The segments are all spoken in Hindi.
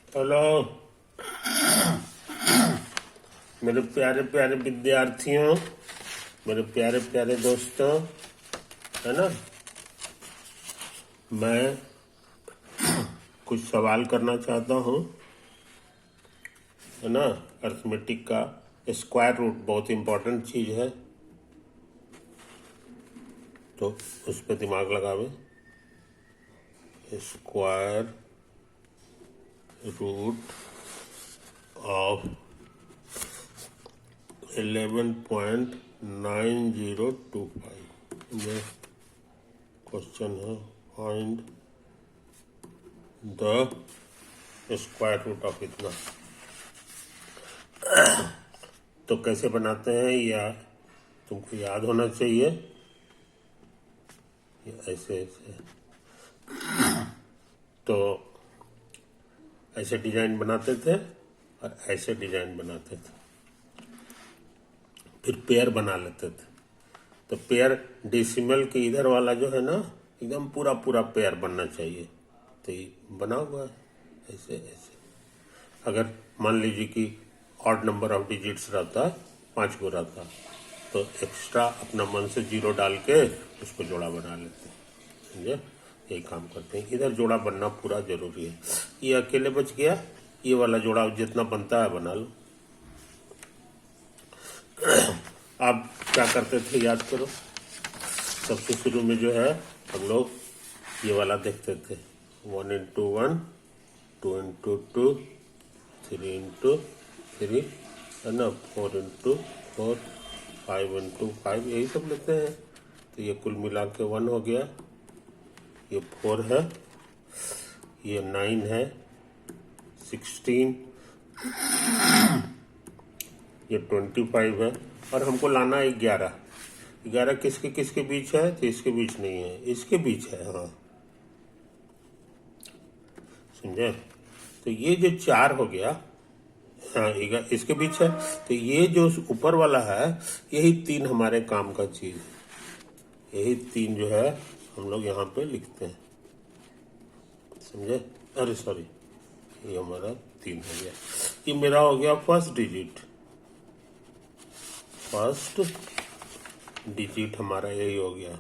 हेलो मेरे प्यारे प्यारे विद्यार्थियों, मेरे प्यारे प्यारे दोस्तों, है ना। मैं कुछ सवाल करना चाहता हूँ, है ना। अर्थमेटिक का स्क्वायर रूट बहुत इंपॉर्टेंट चीज है, तो उस पर दिमाग लगावे। स्क्वायर रूट ऑफ 11.9025 ये क्वेश्चन है। Find the square root of इतना। तो कैसे बनाते हैं या तुमको याद होना चाहिए। ऐसे ऐसे तो ऐसे डिजाइन बनाते थे और ऐसे डिजाइन बनाते थे, फिर पेयर बना लेते थे। तो पेयर डेसिमल के इधर वाला जो है ना, एकदम पूरा पूरा पेयर बनना चाहिए। तो ये बना हुआ है ऐसे ऐसे। अगर मान लीजिए कि ऑड नंबर ऑफ डिजिट्स रहता, 5 गो रहता, तो एक्स्ट्रा अपना मन से 0 डाल के उसको जोड़ा बना लेते हैं, समझे। यही काम करते हैं। इधर जोड़ा बनना पूरा जरूरी है। ये अकेले बच गया, ये वाला जोड़ा जितना बनता है बना लो। आप क्या करते थे याद करो। सबसे शुरू में जो है हम लोग ये वाला देखते थे, 1 into 1, 2 into 2, 3 into 3, है ना, 4 into 4, 5 into 5, यही सब लेते हैं। तो ये कुल मिला के 1 हो गया, ये 4 है, ये 9 है, 16, ये 25 है, और हमको लाना है 11। 11 किसके किसके बीच है? तो इसके बीच नहीं है, इसके बीच है। हाँ समझे। तो ये जो 4 हो गया, हाँ इसके बीच है। तो ये जो ऊपर वाला है, यही 3 हमारे काम का चीज है। यही 3 जो है हम लोग यहाँ पे लिखते हैं, समझे। अरे सॉरी, ये हमारा 3 हो गया। ये मेरा हो गया फर्स्ट डिजिट। फर्स्ट डिजिट हमारा यही हो गया,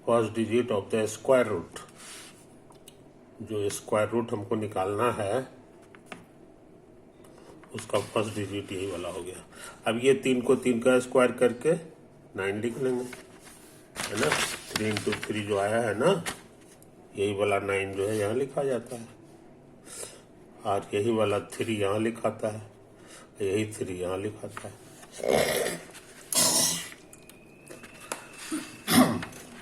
first digit of the square root. जो स्क्वायर रूट हमको निकालना है उसका फर्स्ट डिजिट यही वाला हो गया। अब ये 3 को 3 का स्क्वायर करके 9 लिख लेंगे, है ना। 3 into 3 जो आया है ना, यही वाला 9 जो है यहाँ लिखा जाता है, और यही वाला 3 यहाँ लिखाता है, यही 3 यहाँ लिखाता है।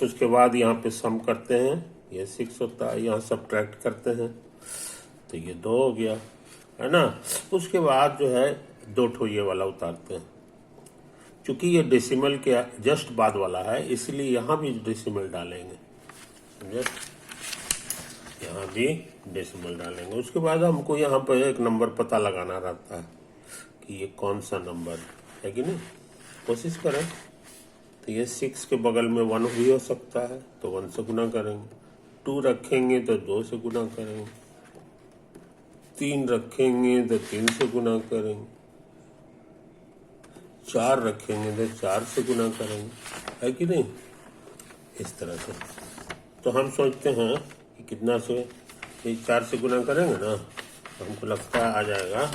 उसके बाद यहाँ पे सम करते हैं, ये 6 होता है, यहाँ सब्ट्रैक्ट करते हैं तो ये 2 हो गया, है ना। उसके बाद जो है 2 ठो ये वाला उतारते हैं। चूंकि ये डेसिमल के जस्ट बाद वाला है, इसलिए यहाँ भी डेसिमल डालेंगे, समझे। यहाँ भी डेसिमल डालेंगे। उसके बाद हमको यहाँ पर एक नंबर पता लगाना रहता है कि ये कौन सा नंबर है कि नहीं। कोशिश करें तो ये 6 के बगल में 1 भी हो सकता है, तो 1 से गुना करेंगे। 2 रखेंगे तो 2 से गुना करेंगे। 3 रखेंगे तो 3 से गुना करेंगे। 4 रखेंगे तो 4 से गुना करेंगे, है कि नहीं। इस तरह से तो हम सोचते हैं कि कितना से, ये 4 से गुना करेंगे ना, तो हमको लगता है आ जाएगा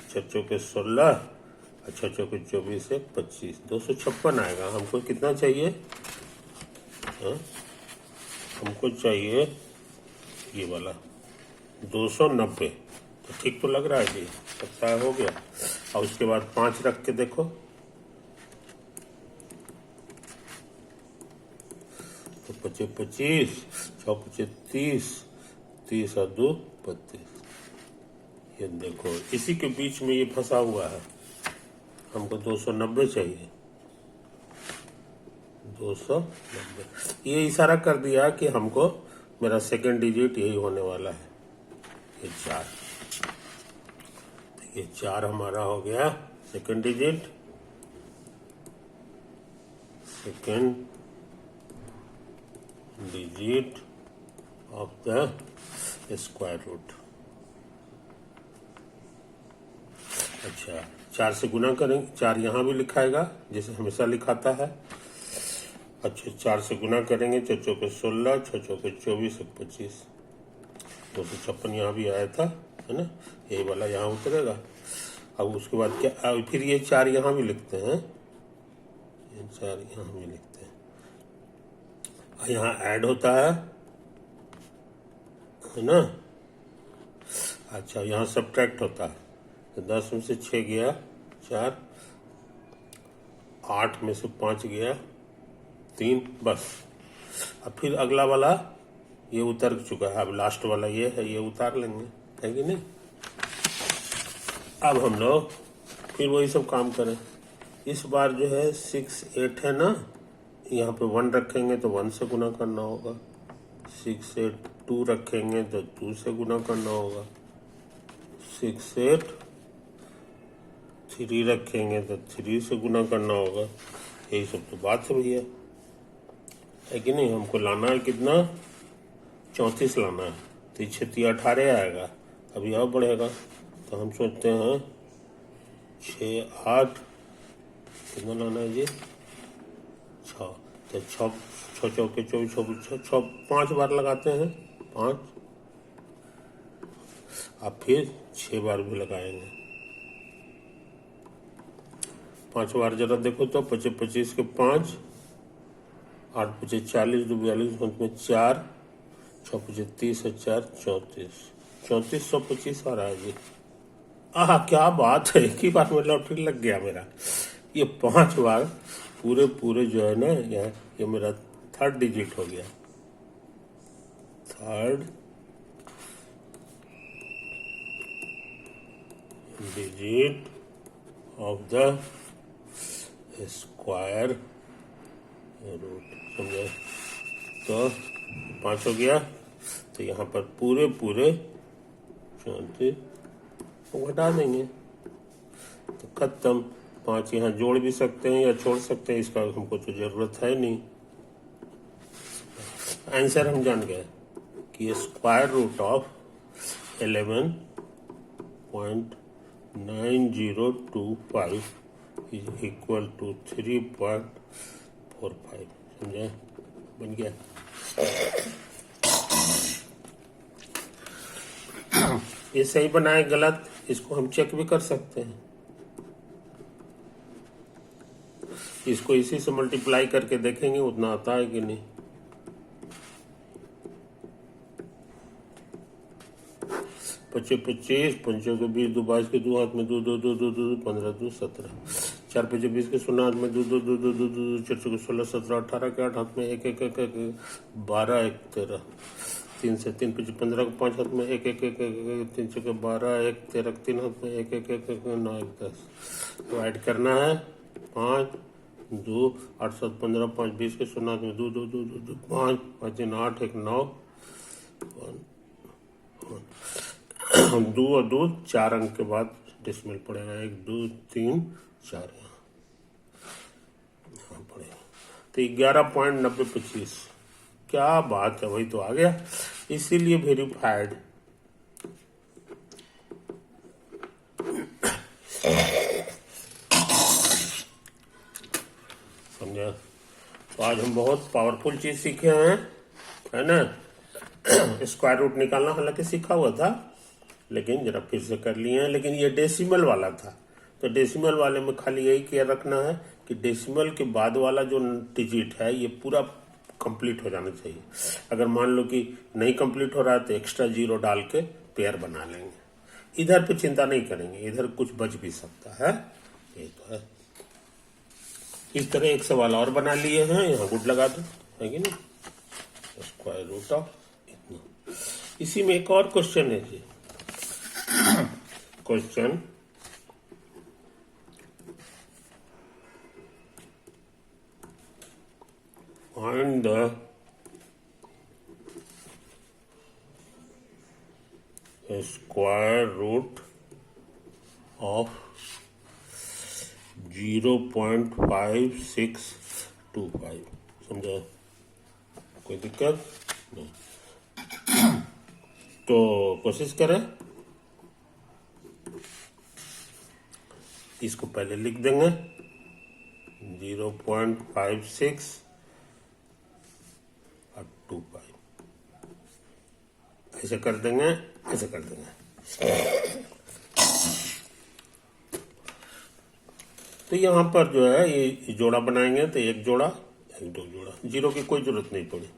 6 के 16, 6 के 24 से 25, 256 आएगा। हमको कितना चाहिए? हाँ? हमको चाहिए ये वाला 290। तो ठीक तो लग रहा है जी, लगता है हो गया। और उसके बाद 5 रख के देखो, तो 25 25, 6 25 30, 30 और 2 32। ये देखो इसी के बीच में ये फंसा हुआ है। हमको 290 चाहिए, 290। ये इशारा कर दिया कि हमको मेरा सेकंड डिजिट यही होने वाला है, ये 4। तो ये 4 हमारा हो गया second digit. Second digit of the square root. अच्छा, 4 से गुना करेंगे, 4 यहाँ भी लिखाएगा जैसे हमेशा लिखाता है। अच्छा, 4 से गुना करेंगे, 4 चौके 16, 6 चौके 24, 25, 256 यहाँ भी आया था, है ना, यही वाला यहाँ उतरेगा। अब उसके बाद क्या, अब फिर ये 4 यहाँ भी लिखते हैं, ये 4 यहाँ भी लिखते हैं, यहाँ ऐड होता है ना। अच्छा, यहाँ सब्ट्रैक्ट होता है, तो 10 में से 6 गया 4, 8 में से 5 गया 3, बस। अब फिर अगला वाला ये उतर चुका है, अब लास्ट वाला ये है, ये उतार लेंगे, है कि नहीं। अब हम लोग फिर वही सब काम करें। इस बार जो है 6 8 है ना, यहाँ पे 1 रखेंगे तो 1 से गुना करना होगा। 6 8 2 रखेंगे तो 2 से गुना करना होगा। 6 8 3 रखेंगे तो 3 से गुना करना होगा। यही सब तो बात है भैया, है कि नहीं। हमको लाना है कितना, 34 लाना है, तो 6 18 आएगा। अभी और बढ़ेगा, तो हम सोचते हैं 6 8 कितना लाना है जी, 6, तो 6 चौके 24, 6 5 बार लगाते हैं, 5। अब फिर 6 बार भी लगाएंगे, 5 बार जरा देखो तो 25 25 के 5, 8 25 40, 2 42, 4, 6 25 30 है 4 34, 3425 आ रहा है जी। आह, क्या बात है, एक ही बार में लॉटरी लग गया मेरा। ये 5 बार पूरे पूरे जो है ना, ये मेरा 3rd डिजिट हो गया, 3rd digit of the square root, समझे। तो 5 हो गया, तो यहाँ पर पूरे पूरे 34 को घटा देंगे तो खत्म। 5 यहाँ जोड़ भी सकते हैं या छोड़ सकते हैं, इसका हमको तो जरूरत है नहीं। आंसर हम जान गए कि square root of 11.9025 is equal to 3.45, समझे, बन गया। ये सही बनाए गलत, इसको हम चेक भी कर सकते हैं। इसको इसी से मल्टीप्लाई करके देखेंगे उतना आता है कि नहीं। पच्चीस 25 के 20, 2 22 के 2 हाथ में 2 2 2 2 2 15 2 17, 4 5 20 के 0 हाथ में 2 2 2 2 2 2 4 के 16 17 18 के 8 हाथ में 1 1 1 1 12 1 13, 3 से 3 5 15 के 5 हाथ में 1 1 1 1 3 के 12 1 13 3 हाथ में 1 1 1 1 9 1 10। तो ऐड करना है 5 2 8 7 15 5 20 के 0 हाथ में 2 2 2 2 5 5 3 8 1 9 2 और 2 4 अंक के बाद डेसिमल पड़ेगा, 1 2 3 4 यहाँ पड़ेगा, तो 11.9025। क्या बात है, वही तो आ गया, इसीलिए वेरीफाइड। समझा। तो आज हम बहुत पावरफुल चीज सीखे हैं, है ना। स्क्वायर रूट निकालना हालांकि सीखा हुआ था, लेकिन जरा फिर से कर लिए हैं। लेकिन ये डेसिमल वाला था, तो डेसिमल वाले में खाली यही केयर रखना है कि डेसिमल के बाद वाला जो डिजिट है ये पूरा कंप्लीट हो जाना चाहिए। अगर मान लो कि नहीं कंप्लीट हो रहा है तो एक्स्ट्रा 0 डाल के पेयर बना लेंगे। इधर पे चिंता नहीं करेंगे, इधर कुछ बच भी सकता है, ये तो है। इस तरह एक सवाल और बना लिए हैं, यहाँ गुड लगा दो, है कि नहीं। स्क्वायर रूट ऑफ इतना। इसी में एक और क्वेश्चन है जी, question find the square root of 0.5625। समझे। कोई दिक्कत नहीं। तो कोशिश करें, इसको पहले लिख देंगे 0.56 और 2 पाई, ऐसे कर देंगे, ऐसे कर देंगे। तो यहाँ पर जो है ये जोड़ा बनाएंगे, तो एक जोड़ा, एक दो जोड़ा, जीरो की कोई जरूरत नहीं पड़ी।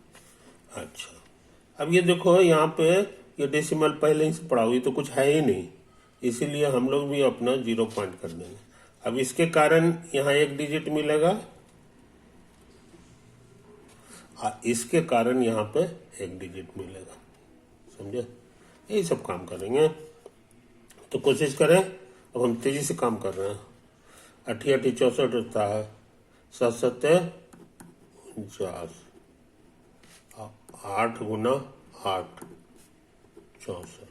अच्छा, अब ये देखो यहाँ पे ये डेसिमल पहले ही से पड़ा हुई तो कुछ है ही नहीं, इसीलिए हम लोग भी अपना 0 पॉइंट कर देंगे। अब इसके कारण यहाँ एक डिजिट मिलेगा और इसके कारण यहाँ पे एक डिजिट मिलेगा, समझे? यही सब काम करेंगे। तो कोशिश करें, अब हम तेजी से काम कर रहे हैं। 8 8 64 होता है, 7 7 49, 8 गुना 8 64।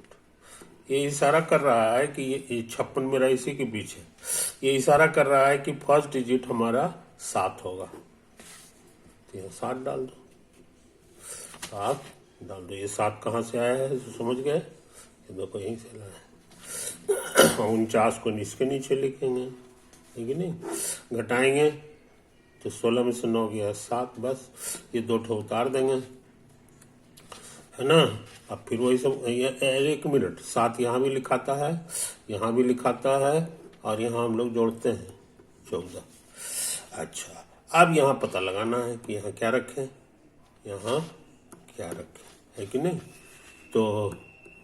ये इशारा कर रहा है कि ये 56 मेरा इसी के बीच है। ये इशारा कर रहा है कि फर्स्ट डिजिट हमारा 7 होगा। तो ये 7 डाल दो, 7 डाल दो। ये 7 कहाँ से आया है तो समझ गए, ये देखो यहीं से लाया है। 49 को इसके नीचे लिखेंगे, है कि नहीं? घटाएंगे तो 16 में से 9 गया 7, बस ये 2 ठो उतार देंगे, है ना? अब फिर वही सब, 1 मिनट, 7 यहाँ भी लिखाता है, यहाँ भी लिखाता है, और यहाँ हम लोग जोड़ते हैं 14। अच्छा, अब यहाँ पता लगाना है कि यहाँ क्या रखें, यहाँ क्या रखें, है कि नहीं? तो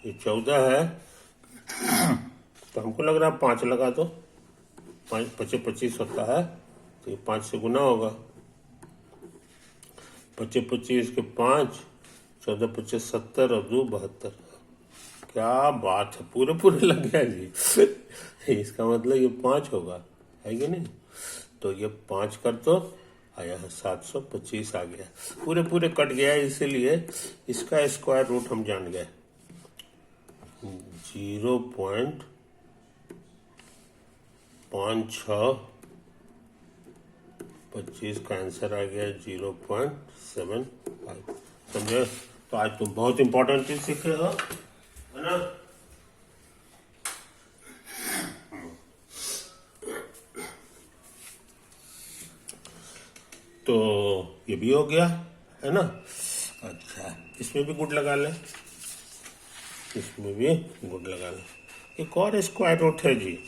ये 14 है, तो हमको लग रहा है 5 लगा दो, 5 5 25 होता है, तो ये 5 से गुना होगा। 25 25 के 5, 14 25 70 और 2 72। क्या बात है, पूरे पूरे लग गया जी। इसका मतलब ये 5 होगा, है कि नहीं? तो ये 5 कर दो, आया है 725 आ गया, पूरे पूरे कट गया, इसीलिए इसका स्क्वायर रूट हम जान गए। 0.5625 का आंसर आ गया 0.75, समझे? तो आज तुम बहुत इंपॉर्टेंट चीज सीखे हो, है ना? तो ये भी हो गया, है ना? अच्छा, इसमें भी गुड लगा ले, इसमें भी गुड लगा ले। एक और स्क्वायर रूट है जी,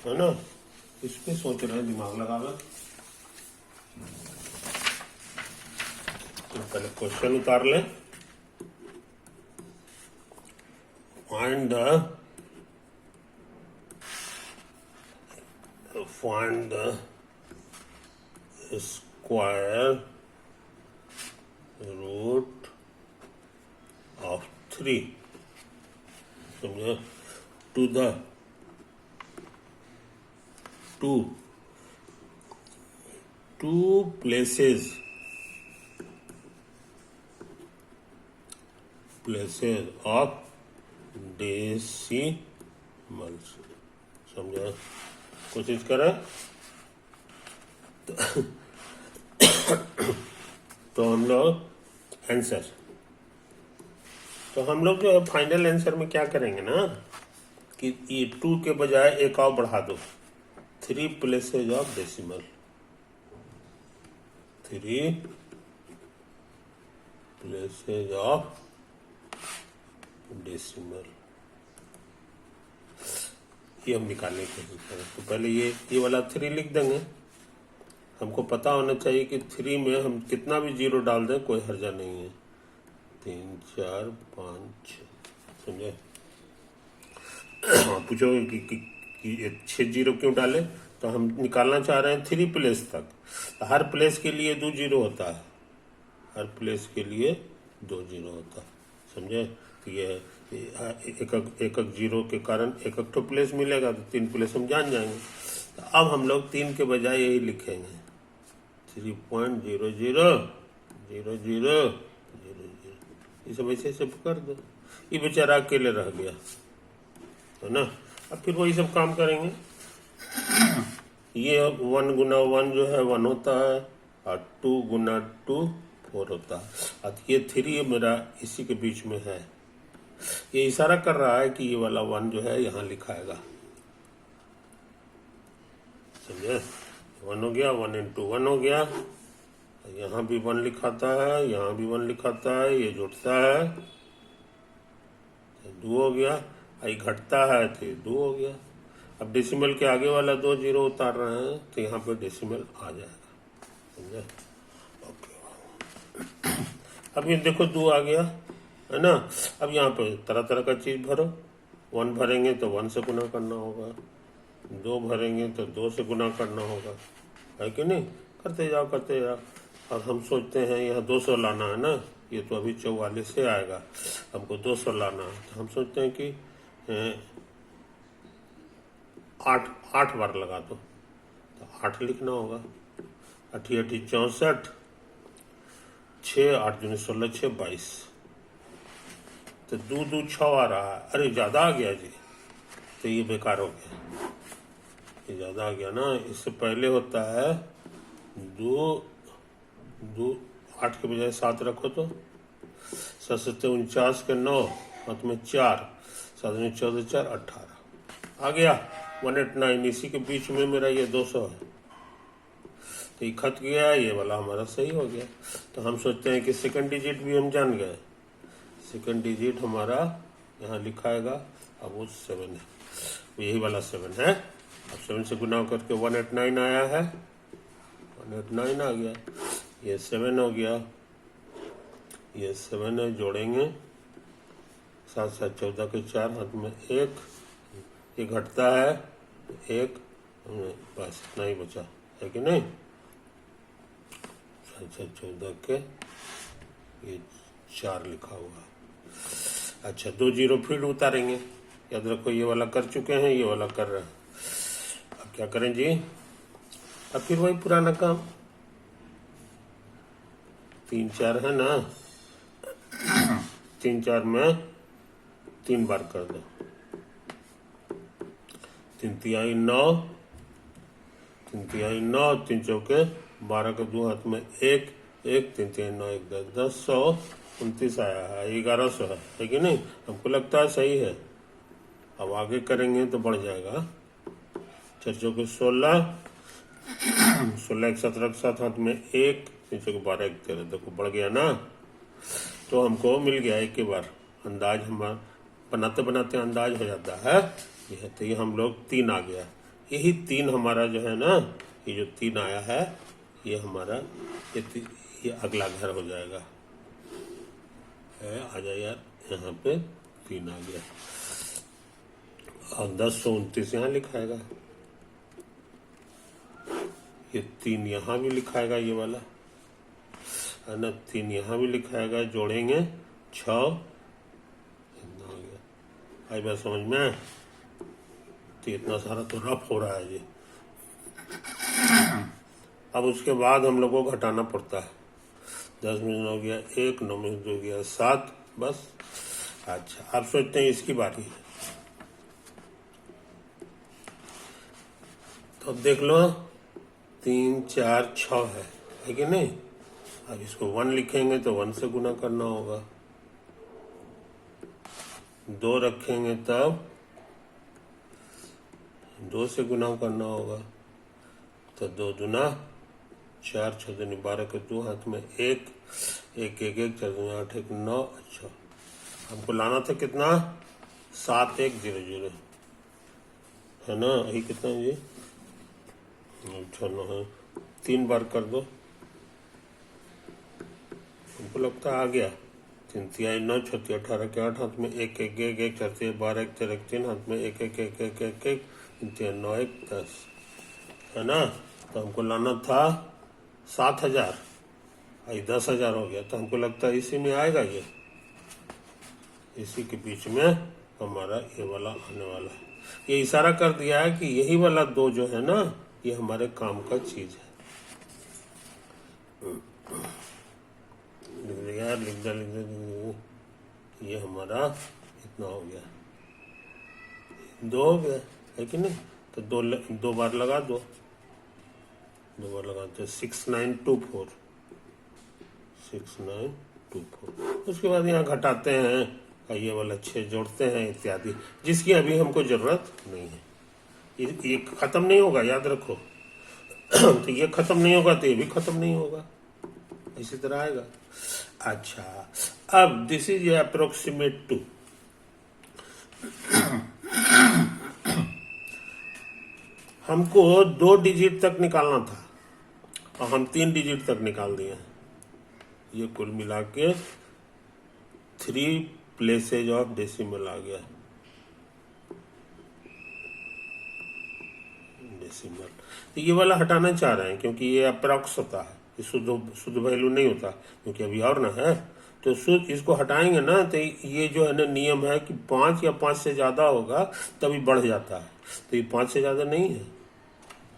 है ना? इसमें सोच रहे हैं, दिमाग लगावे। तो पहले क्वेश्चन उतार लें। Find the square root of 3, समझे? To the two places of decimals, समझे? कोशिश करें। तो हम लोग आंसर, तो हम लोग जो है फाइनल आंसर में क्या करेंगे ना, कि ये 2 के बजाय एक और बढ़ा दो, 3 places of decimal, 3 places of decimal, ये हम निकालने की कोशिश करें। तो पहले ये वाला 3 लिख देंगे। हमको पता होना चाहिए कि 3 में हम कितना भी 0 डाल दें कोई हर्जा नहीं है। 3 4 5 6, समझे? पूछोगे कि 6 0 क्यों डाले, तो हम निकालना चाह रहे हैं 3 प्लेस तक। तो हर प्लेस के लिए 2 0 होता है, हर प्लेस के लिए 2 0 होता है, समझे? तो ये एक 0 के कारण एक तो प्लेस मिलेगा, तो 3 प्लेस हम जान जाएंगे। तो अब हम लोग 3 के बजाय यही लिखेंगे, 3.000000, ये सब ऐसे सब कर दो। ये बेचारा अकेले रह गया, है ना? अब फिर वही सब काम करेंगे। ये 1 गुना 1 जो है 1 होता है, और 2 गुना 2 4 होता है। अब ये 3 मेरा इसी के बीच में है, ये इशारा कर रहा है कि ये वाला 1 जो है यहाँ लिखाएगा, समझे। 1 हो गया, 1 into 1 हो गया, यहाँ भी 1 लिखाता है, यहाँ भी 1 लिखाता है, ये जुड़ता है 2 हो गया, आई घटता है तो ये 2 हो गया। अब डेसिमल के आगे वाला 2 जीरो उतार रहे हैं तो यहाँ पे डेसिमल आ जाएगा, समझे। ओके, अब ये देखो 2 आ गया, है ना। अब यहाँ पे तरह तरह का चीज भरो, 1 भरेंगे तो 1 से गुना करना होगा, 2 भरेंगे तो 2 से गुना करना होगा, है कि नहीं। करते जाओ करते जाओ। और हम सोचते हैं यहाँ 200 लाना है ना, ये तो अभी 44 से आएगा, हमको 200 लाना है, तो हम सोचते हैं कि 8 बार लगा दो, तो 8 लिखना होगा। 8 8 64, 6 8 दूनी 16, 6 22, तो 2 2 6 आ रहा है। अरे ज्यादा आ गया जी, तो ये बेकार हो गया, ये ज्यादा आ गया ना। इससे पहले होता है 2 2 8 के बजाय 7 रखो तो 7 7 49 के 9 हाथ में 4, 7 में 14 4 18 आ गया 189। इसी के बीच में मेरा ये 200 है, तो ये खत गया, ये वाला हमारा सही हो गया। तो हम सोचते हैं कि सेकंड डिजिट भी हम जान गए, सेकंड डिजिट हमारा यहाँ लिखाएगा, अब वो 7 है, यही वाला 7 है। अब 7 से गुना करके 189 आया है, 189 आ गया, ये 7 हो गया, ये 7 है, जोड़ेंगे 7 7 14 के 4 हाथ में 1, ये घटता है 1, बस इतना ही बचा है कि नहीं। 7 7 14 के ये 4 लिखा हुआ है। अच्छा 2 जीरो फिर उतारेंगे, याद रखो ये वाला कर चुके हैं, ये वाला कर रहे हैं। अब क्या करें जी, अब फिर वही पुराना काम, 3 4 है ना, 3 4 में 3 बार कर दो, 3 तिहाई 9, 3 तिहाई 9, 3 चौके 12 के 2 हाथ में 1 1, 3 तिहाई 9 1 10 10 100 29 आया है, 1100 है कि नहीं। हमको लगता है सही है। अब आगे करेंगे तो बढ़ जाएगा, 4 चौके 16 16 1 7 रख 7 हाथ में 1, 3 चौके 12 1 13, देखो बढ़ गया ना। तो हमको मिल गया एक ही बार, अंदाज हमारा बनाते बनाते अंदाज हो जाता है। यह तो ये हम लोग 3 आ गया, यही 3 हमारा जो है ना, ये जो 3 आया है ये हमारा ये अगला घर हो जाएगा। आ जाए यार, यहाँ पे 3 आ गया और 1029 यहाँ लिखाएगा, ये 3 यहाँ भी लिखाएगा, ये वाला है ना, 3 यहाँ भी लिखाएगा, जोड़ेंगे 6, इतना हो गया। आई बात समझ में, तो इतना सारा तो रफ हो रहा है जी। अब उसके बाद हम लोग को घटाना पड़ता है, 10 में हो गया 1, 9 में हो गया 7, बस। अच्छा अब सोचते हैं इसकी बारी है, तो अब देख लो 3 4 6 है कि नहीं। अब इसको 1 लिखेंगे तो 1 से गुना करना होगा, 2 रखेंगे तब 2 से गुना करना होगा, तो 2 दूना 4 6 दूनी 12 के 2 हाथ में 1 1 1 1 4 दूनी 8 1 9। अच्छा हमको लाना था कितना, 7 1 0 0 है ना, यही कितना है जी, अच्छा 9 है, 3 बार कर दो, हमको लगता है आ गया। 3 तिहाई 9 6 18 के 8 हाथ में 1 1 1 1 4 12 1 4 1 3 हाथ में 1 1 1 1 1 1 3 9 1 10 है ना। तो हमको लाना था 7000, आई 10,000 हो गया, तो हमको लगता है इसी में आएगा, ये इसी के बीच में हमारा ये वाला आने वाला है। ये इशारा कर दिया है कि यही वाला 2 जो है ना, ये हमारे काम का चीज है। लिख दिया, लिख दिया, ये हमारा इतना हो गया, 2 हो गया है कि नहीं। तो 2 बार लगा दो, 2 बार लगाते 6 9 2 4, 6924। उसके बाद यहाँ घटाते हैं, ये वाला 6 जोड़ते हैं इत्यादि, जिसकी अभी हमको जरूरत नहीं है। ये खत्म नहीं होगा, याद रखो। तो ये खत्म नहीं होगा तो ये भी खत्म नहीं होगा, इसी तरह आएगा। अच्छा, अब दिस इज अप्रोक्सीमेट टू। हमको 2 डिजिट तक निकालना था और हम 3 डिजिट तक निकाल दिए हैं। ये कुल मिला के 3 प्लेसेज ऑफ डेसिमल आ गया। डेसिमल तो ये वाला हटाना चाह रहे हैं क्योंकि ये अप्रॉक्स होता है, ये शुद्ध वैल्यू नहीं होता, क्योंकि अभी और ना है। तो शुद्ध इसको हटाएंगे ना, तो ये जो है ना नियम है कि 5 या 5 से ज्यादा होगा तभी बढ़ जाता है। तो ये 5 से ज्यादा नहीं है,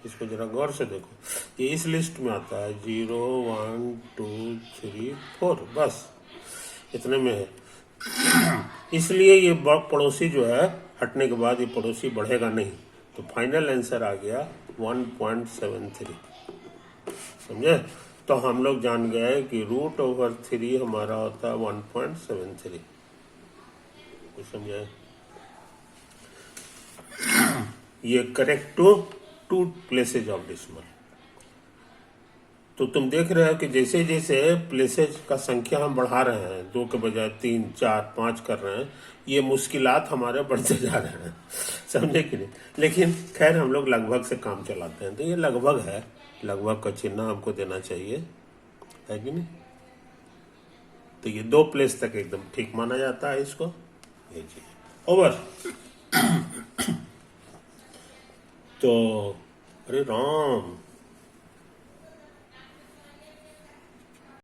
इसको जरा गौर से देखो। ये इस लिस्ट में आता है 0 1 2 3 4, बस इतने में है। इसलिए ये पड़ोसी जो है हटने के बाद ये पड़ोसी बढ़ेगा नहीं। तो फाइनल आंसर आ गया 1.73। समझे? तो हम लोग जान गए कि √3 हमारा होता है 1.73। कुछ समझे? ये correct to places of decimal. तो तुम देख रहे हो कि जैसे जैसे प्लेसेज का संख्या हम बढ़ा रहे हैं, 2 के बजाय 3 4 5 कर रहे हैं, ये मुश्किलात हमारे बढ़ते जा रहे हैं। समझे कि नहीं? लेकिन खैर हम लोग लगभग से काम चलाते हैं, तो ये लगभग है, लगभग का चिन्ह हमको देना चाहिए, है कि नहीं? तो ये 2 प्लेस तक एकदम ठीक माना जाता है इसको। ये जी ओवर। तो अरे राम,